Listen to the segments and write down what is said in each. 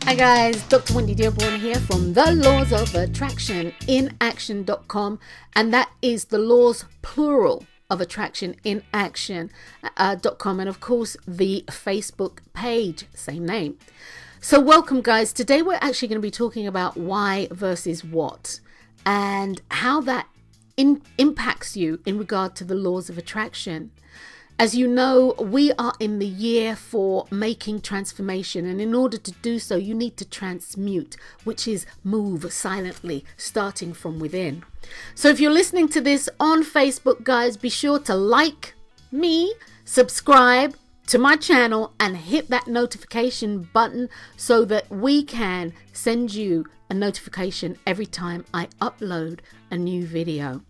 Hi guys, Dr. Drwendydearborne here from the Laws of Attraction in Action.com, and that is the laws plural of attraction in action.com, and of course the Facebook page, same name. So welcome guys. Today we're actually going to be talking about why versus what and how that impacts you in regard to the laws of attraction. As you know, we are in the year for making transformation, and in order to do so, you need to transmute, which is move silently, starting from within. So if you're listening to this on Facebook, guys, be sure to like me, subscribe to my channel, and hit that notification button so that we can send you a notification every time I upload a new video.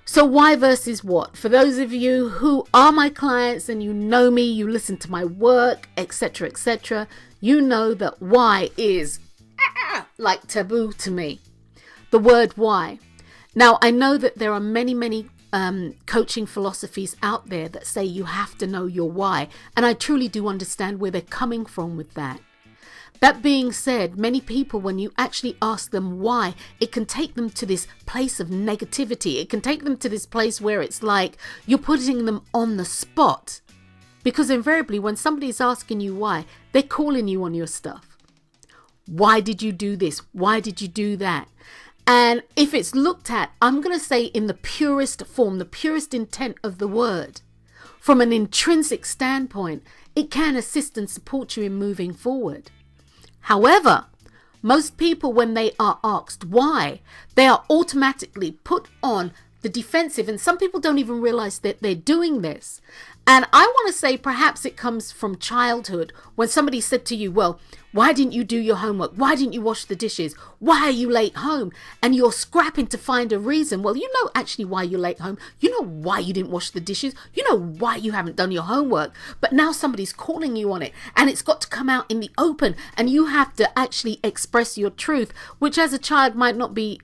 So why versus what? For those of you who are my clients and you know me, you listen to my work, etc., you know that why is like taboo to me. The word why. Now, I know that there are many coaching philosophies out there that say you have to know your why, and I truly do understand where they're coming from with that. That being said, many people, when you actually ask them why, it can take them to this place of negativity. It can take them to this place where it's like you're putting them on the spot. Because invariably, when somebody's asking you why, they're calling you on your stuff. Why did you do this? Why did you do that? And if it's looked at, I'm going to say in the purest form, the purest intent of the word, from an intrinsic standpoint, it can assist and support you in moving forward. However, most people, when they are asked why, they are automatically put on the defensive, and some people don't even realize that they're doing this. And I want to say perhaps it comes from childhood, when somebody said to you, well, why didn't you do your homework? Why didn't you wash the dishes? Why are you late home? And you're scrapping to find a reason. Well, you know actually why you're late home. You know why you didn't wash the dishes. You know why you haven't done your homework. But now somebody's calling you on it, and it's got to come out in the open, and you have to actually express your truth, which as a child might not be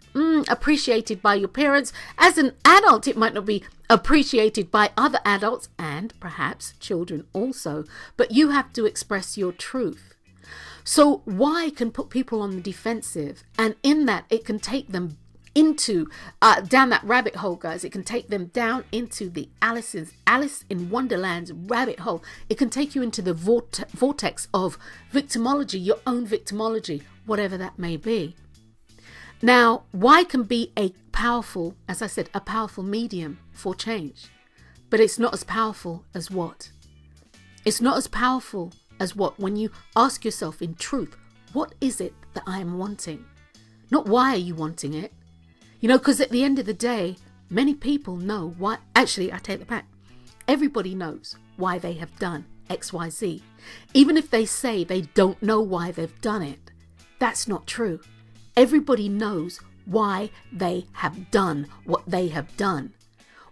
appreciated by your parents. As an adult, it might not be appreciated by other adults and perhaps children also, but you have to express your truth. So why can put people on the defensive, and in that it can take them into down that rabbit hole, guys. It can take them down into the Alice in Wonderland's rabbit hole. It can take you into the vortex of victimology, your own victimology, whatever that may be. Now, why can be a powerful, as I said, a powerful medium for change, but it's not as powerful as what? It's not as powerful as what? When you ask yourself in truth, what is it that I am wanting? Not why are you wanting it? You know, because at the end of the day, many people know why. Actually, I take that back. Everybody knows why they have done X, Y, Z. Even if they say they don't know why they've done it, that's not true. Everybody knows why they have done what they have done.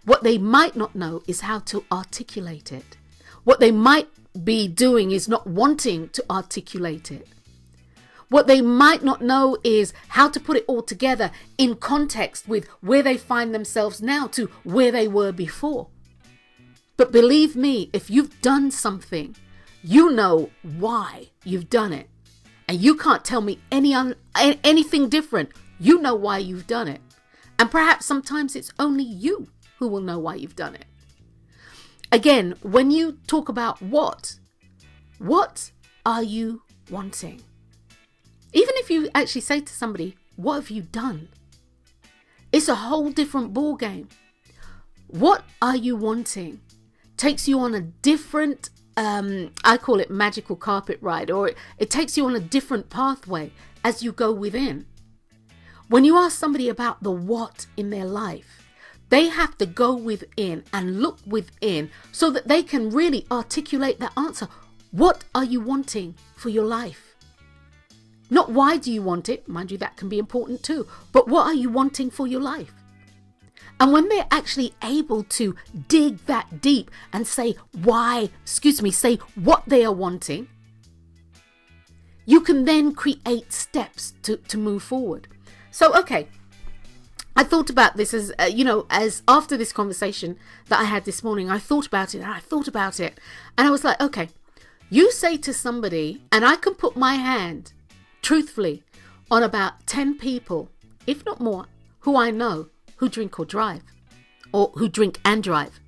What they might not know is how to articulate it. What they might be doing is not wanting to articulate it. What they might not know is how to put it all together in context with where they find themselves now to where they were before. But believe me, if you've done something, you know why you've done it. And you can't tell me anything different. You know why you've done it. And perhaps sometimes it's only you who will know why you've done it. Again, when you talk about what are you wanting? Even if you actually say to somebody, what have you done? It's a whole different ball game. What are you wanting takes you on a different I call it magical carpet ride, or it takes you on a different pathway as you go within. When you ask somebody about the what in their life, they have to go within and look within so that they can really articulate that answer. What are you wanting for your life? Not why do you want it? Mind you, that can be important too. But what are you wanting for your life? And when they're actually able to dig that deep and say say what they are wanting, you can then create steps to move forward. So, okay, I thought about this as after this conversation that I had this morning, I thought about it and I was like, okay, you say to somebody, and I can put my hand truthfully, on about 10 people, if not more, who I know who drink or drive, or who drink and drive.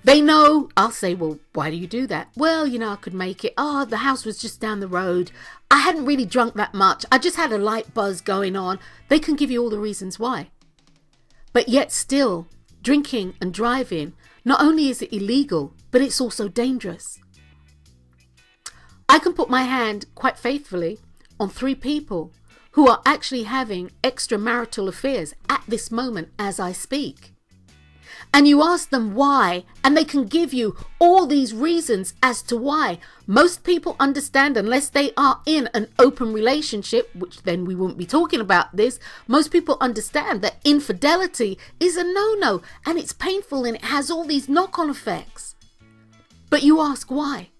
They know, I'll say, well, why do you do that? Well, I could make it. Oh, the house was just down the road. I hadn't really drunk that much. I just had a light buzz going on. They can give you all the reasons why. But yet still, drinking and driving, not only is it illegal, but it's also dangerous. I can put my hand quite faithfully on 3 people who are actually having extramarital affairs at this moment as I speak. And you ask them why, and they can give you all these reasons as to why. Most people understand, unless they are in an open relationship, which then we wouldn't be talking about this, most people understand that infidelity is a no-no, and it's painful, and it has all these knock-on effects. But you ask why,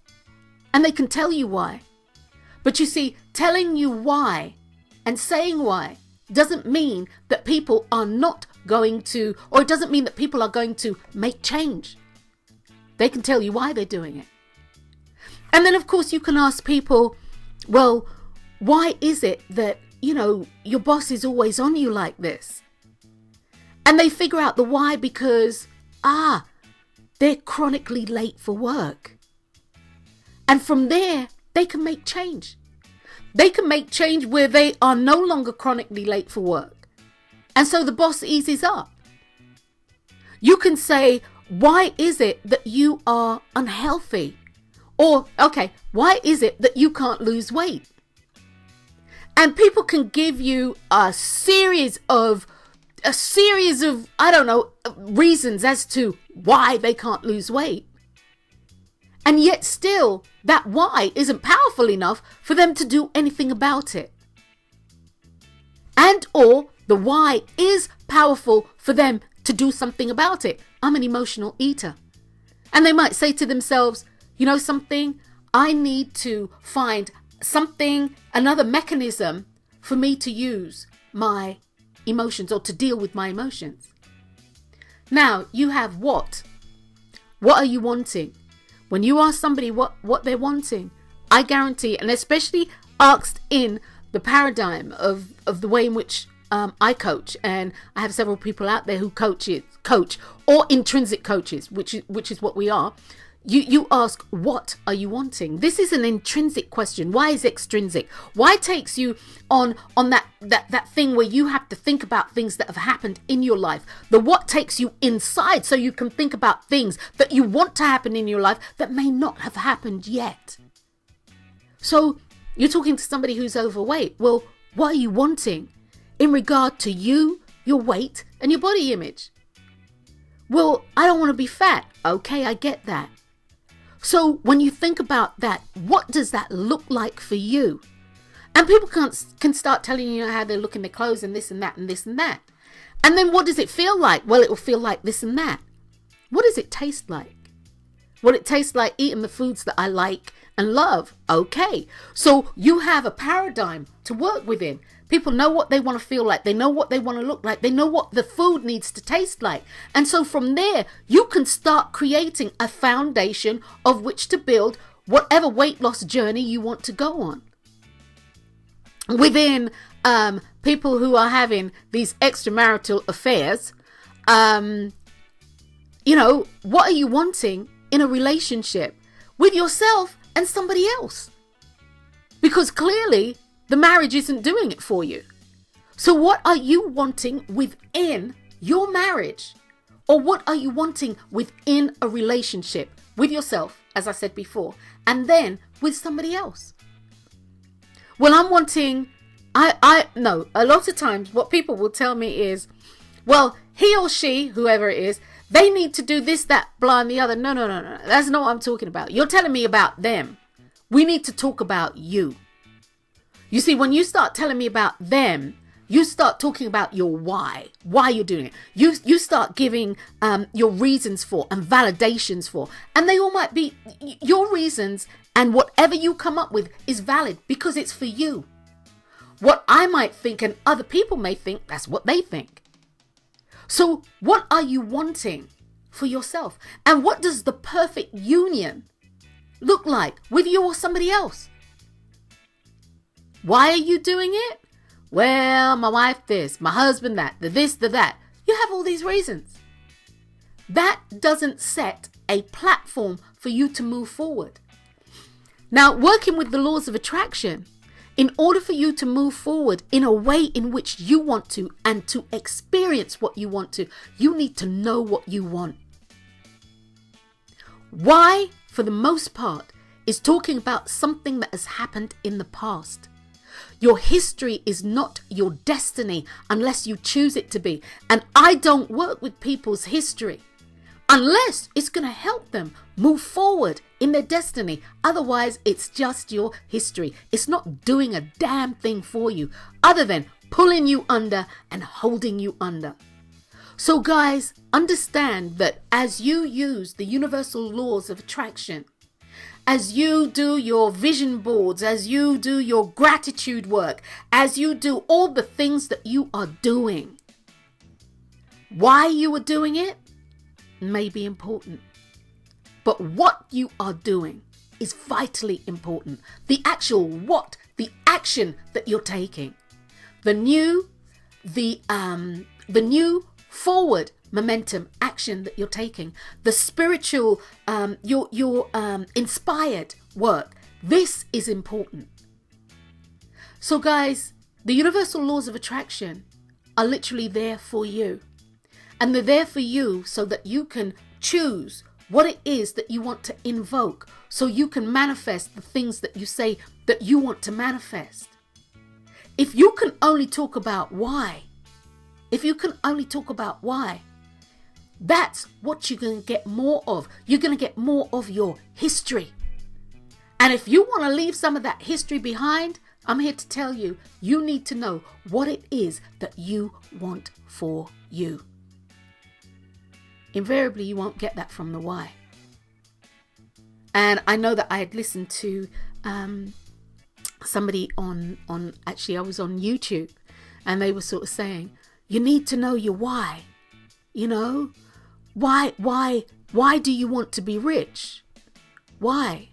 and they can tell you why. But you see, telling you why and saying why doesn't mean that people are not going to, or it doesn't mean that people are going to make change. They can tell you why they're doing it. And then, of course, you can ask people, well, why is it that, your boss is always on you like this? And they figure out the why because, they're chronically late for work. And from there, they can make change. They can make change where they are no longer chronically late for work. And so the boss eases up. You can say, why is it that you are unhealthy? Or, okay, why is it that you can't lose weight? And people can give you a series of, reasons as to why they can't lose weight. And yet still, that why isn't powerful enough for them to do anything about it. And or the why is powerful for them to do something about it. I'm an emotional eater. And they might say to themselves, something, I need to find something, another mechanism for me to use my emotions or to deal with my emotions. Now, you have what? What are you wanting? When you ask somebody what they're wanting, I guarantee, and especially asked in the paradigm of the way in which I coach, and I have several people out there who coach or intrinsic coaches, which is what we are. You ask, what are you wanting? This is an intrinsic question. Why is extrinsic? Why takes you on that thing where you have to think about things that have happened in your life? The what takes you inside so you can think about things that you want to happen in your life that may not have happened yet. So you're talking to somebody who's overweight. Well, what are you wanting in regard to you, your weight, and your body image? Well, I don't want to be fat. Okay, I get that. So when you think about that, what does that look like for you? And people can start telling you how they look in their clothes and this and that and this and that. And then what does it feel like? Well, it will feel like this and that. What does it taste like? Well, it tastes like eating the foods that I like and love. Okay. So you have a paradigm to work within. People know what they want to feel like. They know what they want to look like. They know what the food needs to taste like. And so from there, you can start creating a foundation of which to build whatever weight loss journey you want to go on. Within people who are having these extramarital affairs, what are you wanting in a relationship with yourself and somebody else? Because clearly, the marriage isn't doing it for you. So what are you wanting within your marriage? Or what are you wanting within a relationship with yourself, as I said before, and then with somebody else? Well, I'm wanting, a lot of times what people will tell me is, well, he or she, whoever it is, they need to do this, that, blah, and the other. No. That's not what I'm talking about. You're telling me about them. We need to talk about you. You see, when you start telling me about them, you start talking about your why you're doing it. You start giving your reasons for and validations for, and they all might be your reasons, and whatever you come up with is valid because it's for you. What I might think and other people may think, that's what they think. So what are you wanting for yourself? And what does the perfect union look like with you or somebody else? Why are you doing it? Well, my wife this, my husband that, the this, the that. You have all these reasons. That doesn't set a platform for you to move forward. Now, working with the laws of attraction, in order for you to move forward in a way in which you want to and to experience what you want to, you need to know what you want. Why, for the most part, is talking about something that has happened in the past. Your history is not your destiny unless you choose it to be. And I don't work with people's history unless it's going to help them move forward in their destiny. Otherwise, it's just your history. It's not doing a damn thing for you other than pulling you under and holding you under. So guys, understand that as you use the universal laws of attraction, as you do your vision boards, as you do your gratitude work, as you do all the things that you are doing, why you are doing it may be important. But what you are doing is vitally important. The actual what, the action that you're taking, the new forward momentum action that you're taking, the spiritual, your inspired work. This is important. So guys, the universal laws of attraction are literally there for you. And they're there for you so that you can choose what it is that you want to invoke, so you can manifest the things that you say that you want to manifest. If you can only talk about why, that's what you're going to get more of. You're going to get more of your history. And if you want to leave some of that history behind, I'm here to tell you, you need to know what it is that you want for you. Invariably, you won't get that from the why. And I know that I had listened to somebody actually I was on YouTube, and they were sort of saying, you need to know your why. You know, why do you want to be rich? Why?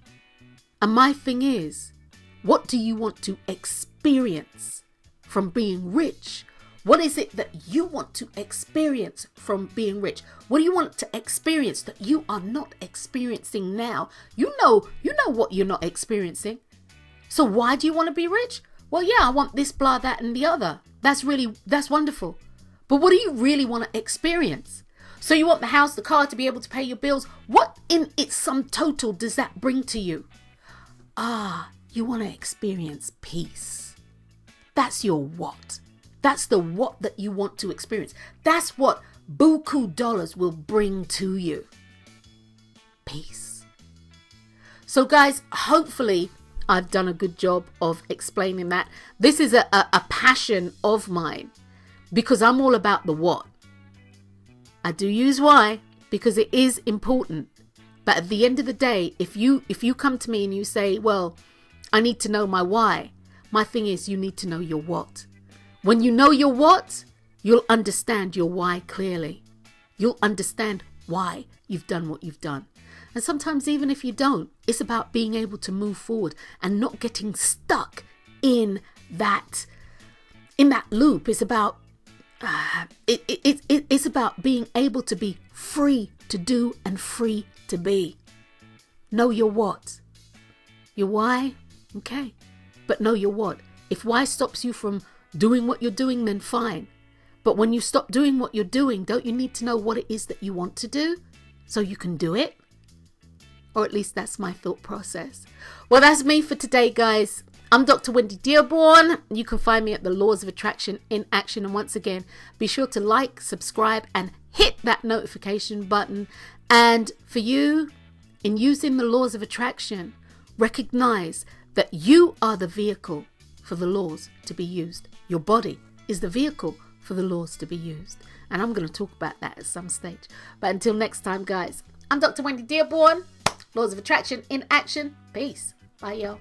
And my thing is, what do you want to experience from being rich? What is it that you want to experience from being rich? What do you want to experience that you are not experiencing now? You know what you're not experiencing. So why do you want to be rich? Well, yeah, I want this, blah, that, and the other. That's wonderful. But what do you really want to experience? So you want the house, the car, to be able to pay your bills. What in its sum total does that bring to you? You want to experience peace. That's your what. That's the what that you want to experience. That's what buku dollars will bring to you. Peace. So guys, hopefully I've done a good job of explaining that. This is a passion of mine because I'm all about the what. I do use why because it is important. But at the end of the day, if you come to me and you say, well, I need to know my why, my thing is you need to know your what. When you know your what, you'll understand your why clearly. You'll understand why you've done what you've done. And sometimes even if you don't, it's about being able to move forward and not getting stuck in that loop. It's about it's about being able to be free to do and free to be. Know your what. Your why, okay. But know your what. If why stops you from doing what you're doing, then fine. But when you stop doing what you're doing, don't you need to know what it is that you want to do so you can do it? Or at least that's my thought process. Well, that's me for today, guys. I'm Dr. Wendy Dearborne. You can find me at the Laws of Attraction in Action. And once again, be sure to like, subscribe, and hit that notification button. And for you, in using the laws of attraction, recognize that you are the vehicle for the laws to be used. Your body is the vehicle for the laws to be used. And I'm going to talk about that at some stage. But until next time, guys, I'm Dr. Wendy Dearborne. Laws of Attraction in Action. Peace. Bye, y'all.